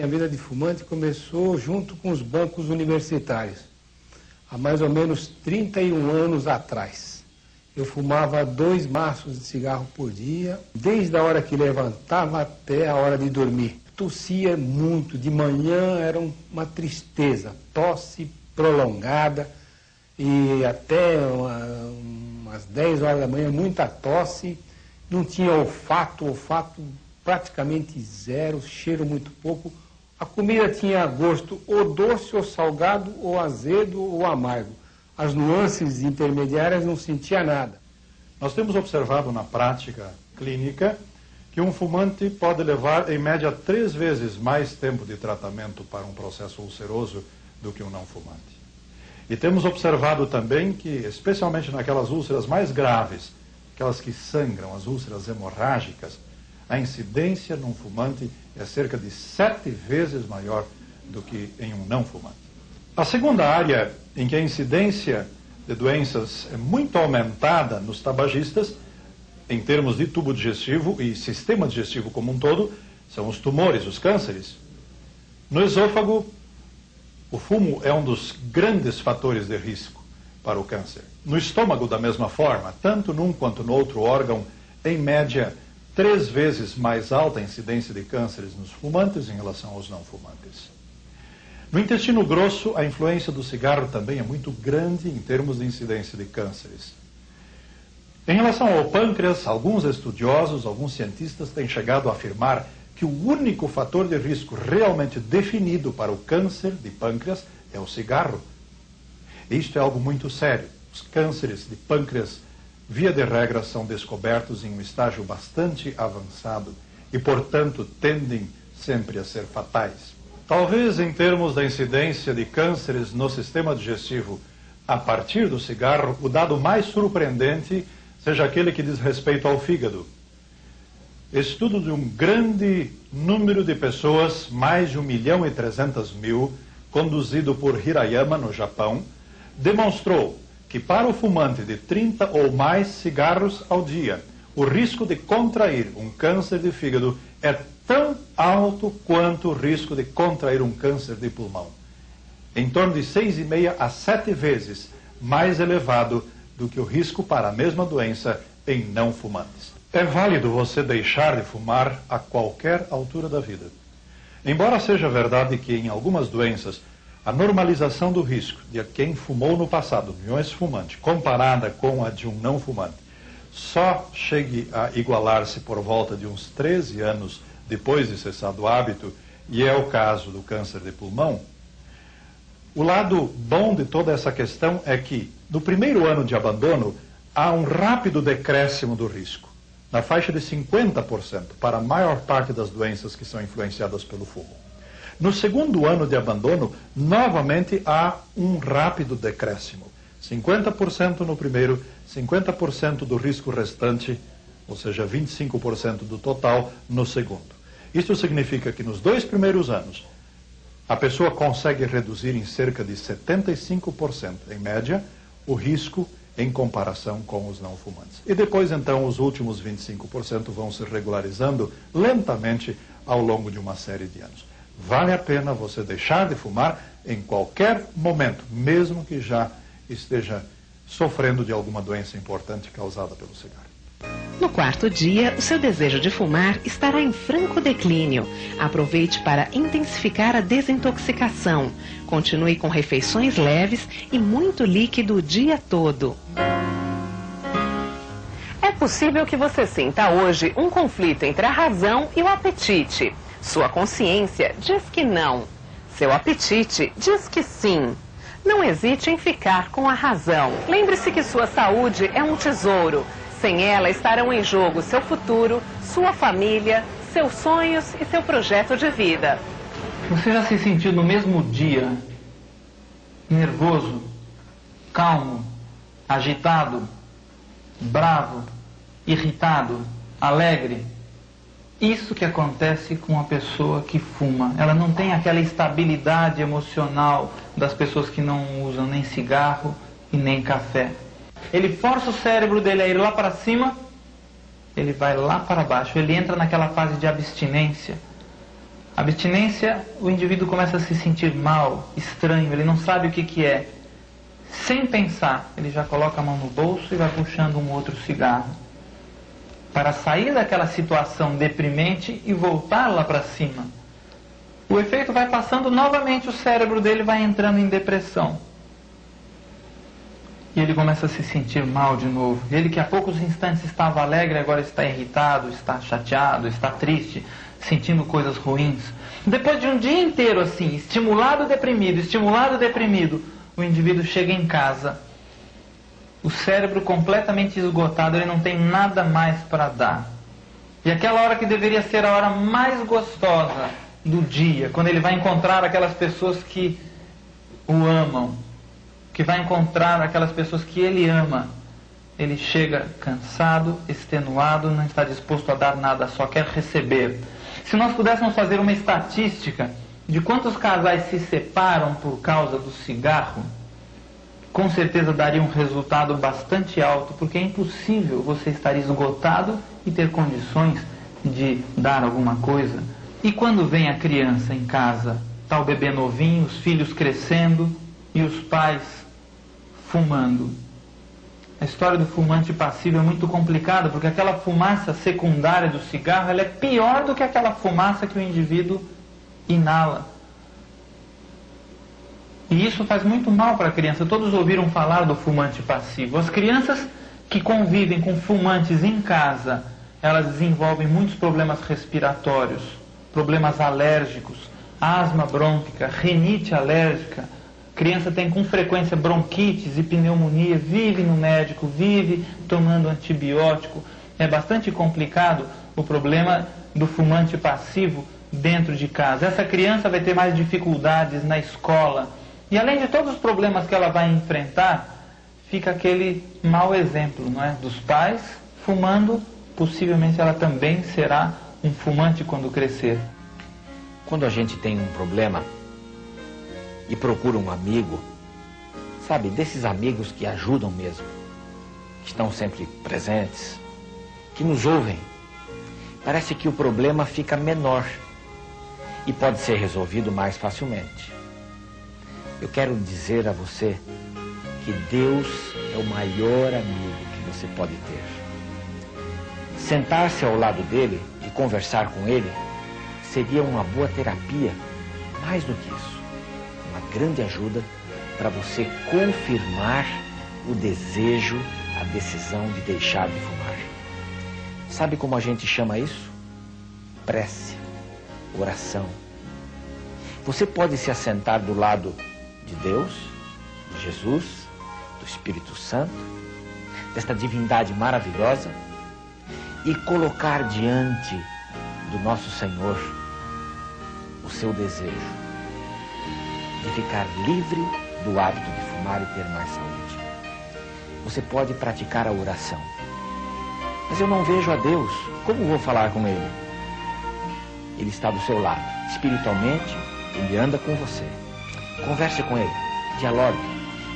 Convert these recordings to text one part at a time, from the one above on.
A vida de fumante começou junto com os bancos universitários, há mais ou menos 31 anos atrás. Eu fumava 2 maços de cigarro por dia, desde a hora que levantava até a hora de dormir. Tossia muito, de manhã era uma tristeza, tosse prolongada e até umas 10 horas da manhã muita tosse, não tinha olfato praticamente zero, cheiro muito pouco. A comida tinha gosto ou doce, ou salgado, ou azedo, ou amargo. As nuances intermediárias não sentia nada. Nós temos observado na prática clínica que um fumante pode levar, em média, 3 vezes mais tempo de tratamento para um processo ulceroso do que um não fumante. E temos observado também que, especialmente naquelas úlceras mais graves, aquelas que sangram, as úlceras hemorrágicas, a incidência num fumante é cerca de 7 vezes maior do que em um não fumante. A segunda área em que a incidência de doenças é muito aumentada nos tabagistas, em termos de tubo digestivo e sistema digestivo como um todo, são os tumores, os cânceres. No esôfago, o fumo é um dos grandes fatores de risco para o câncer. No estômago, da mesma forma, tanto num quanto no outro órgão, em média, 3 vezes mais alta a incidência de cânceres nos fumantes em relação aos não fumantes. No intestino grosso, a influência do cigarro também é muito grande em termos de incidência de cânceres. Em relação ao pâncreas, alguns estudiosos, alguns cientistas têm chegado a afirmar que o único fator de risco realmente definido para o câncer de pâncreas é o cigarro. E isto é algo muito sério. Os cânceres de pâncreas, via de regra, são descobertos em um estágio bastante avançado e, portanto, tendem sempre a ser fatais. Talvez, em termos da incidência de cânceres no sistema digestivo a partir do cigarro, o dado mais surpreendente seja aquele que diz respeito ao fígado. Estudo de um grande número de pessoas, mais de 1.300.000, conduzido por Hirayama, no Japão, demonstrou que para o fumante de 30 ou mais cigarros ao dia, o risco de contrair um câncer de fígado é tão alto quanto o risco de contrair um câncer de pulmão. Em torno de 6,5 a 7 vezes mais elevado do que o risco para a mesma doença em não fumantes. É válido você deixar de fumar a qualquer altura da vida. Embora seja verdade que em algumas doenças a normalização do risco de quem fumou no passado, de um ex-fumante, comparada com a de um não fumante, só chegue a igualar-se por volta de uns 13 anos depois de cessar o hábito, e é o caso do câncer de pulmão, o lado bom de toda essa questão é que, no primeiro ano de abandono, há um rápido decréscimo do risco, na faixa de 50% para a maior parte das doenças que são influenciadas pelo fumo. No segundo ano de abandono, novamente há um rápido decréscimo. 50% no primeiro, 50% do risco restante, ou seja, 25% do total no segundo. Isso significa que nos 2 primeiros anos, a pessoa consegue reduzir em cerca de 75%, em média, o risco em comparação com os não fumantes. E depois, então, os últimos 25% vão se regularizando lentamente ao longo de uma série de anos. Vale a pena você deixar de fumar em qualquer momento, mesmo que já esteja sofrendo de alguma doença importante causada pelo cigarro. No 4º dia, o seu desejo de fumar estará em franco declínio. Aproveite para intensificar a desintoxicação. Continue com refeições leves e muito líquido o dia todo. É possível que você sinta hoje um conflito entre a razão e o apetite. Sua consciência diz que não. Seu apetite diz que sim. Não hesite em ficar com a razão. Lembre-se que sua saúde é um tesouro. Sem ela estarão em jogo seu futuro, sua família, seus sonhos e seu projeto de vida. Você já se sentiu no mesmo dia nervoso, calmo, agitado, bravo, irritado, alegre? Isso que acontece com a pessoa que fuma. Ela não tem aquela estabilidade emocional das pessoas que não usam nem cigarro e nem café. Ele força o cérebro dele a ir lá para cima, ele vai lá para baixo. Ele entra naquela fase de abstinência. A Abstinência, o indivíduo começa a se sentir mal, estranho, ele não sabe o que é. Sem pensar, ele já coloca a mão no bolso e vai puxando um outro cigarro, para sair daquela situação deprimente e voltar lá para cima. O efeito vai passando novamente, o cérebro dele vai entrando em depressão. E ele começa a se sentir mal de novo. Ele que há poucos instantes estava alegre, agora está irritado, está chateado, está triste, sentindo coisas ruins. Depois de um dia inteiro assim, estimulado, deprimido, o indivíduo chega em casa, o cérebro completamente esgotado, ele não tem nada mais para dar. E aquela hora que deveria ser a hora mais gostosa do dia, quando ele vai encontrar aquelas pessoas que o amam, que vai encontrar aquelas pessoas que ele ama, ele chega cansado, extenuado, não está disposto a dar nada, só quer receber. Se nós pudéssemos fazer uma estatística de quantos casais se separam por causa do cigarro, com certeza daria um resultado bastante alto, porque é impossível você estar esgotado e ter condições de dar alguma coisa. E quando vem a criança em casa, está o bebê novinho, os filhos crescendo e os pais fumando. A história do fumante passivo é muito complicada, porque aquela fumaça secundária do cigarro, ela é pior do que aquela fumaça que o indivíduo inala. E isso faz muito mal para a criança. Todos ouviram falar do fumante passivo. As crianças que convivem com fumantes em casa, elas desenvolvem muitos problemas respiratórios, problemas alérgicos, asma brônquica, rinite alérgica. A criança tem com frequência bronquites e pneumonia, vive no médico, vive tomando antibiótico. É bastante complicado o problema do fumante passivo dentro de casa. Essa criança vai ter mais dificuldades na escola. E além de todos os problemas que ela vai enfrentar, fica aquele mau exemplo, não é? Dos pais fumando, possivelmente ela também será um fumante quando crescer. Quando a gente tem um problema e procura um amigo, sabe, desses amigos que ajudam mesmo, que estão sempre presentes, que nos ouvem, parece que o problema fica menor e pode ser resolvido mais facilmente. Eu quero dizer a você que Deus é o maior amigo que você pode ter. Sentar-se ao lado dele e conversar com ele seria uma boa terapia, mais do que isso, uma grande ajuda para você confirmar o desejo, a decisão de deixar de fumar. Sabe como a gente chama isso? Prece, oração. Você pode se assentar do lado de Deus, de Jesus, do Espírito Santo, desta divindade maravilhosa, e colocar diante do nosso Senhor o seu desejo de ficar livre do hábito de fumar e ter mais saúde. Você pode praticar a oração. Mas eu não vejo a Deus, como vou falar com Ele? Ele está do seu lado, espiritualmente, Ele anda com você. Converse com Ele, dialogue,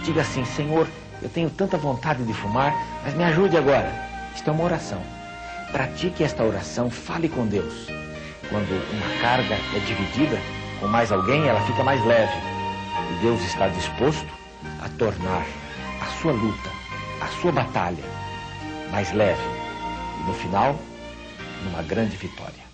diga assim: Senhor, eu tenho tanta vontade de fumar, mas me ajude agora. Isto é uma oração. Pratique esta oração, fale com Deus. Quando uma carga é dividida com mais alguém, ela fica mais leve. E Deus está disposto a tornar a sua luta, a sua batalha mais leve. E no final, numa grande vitória.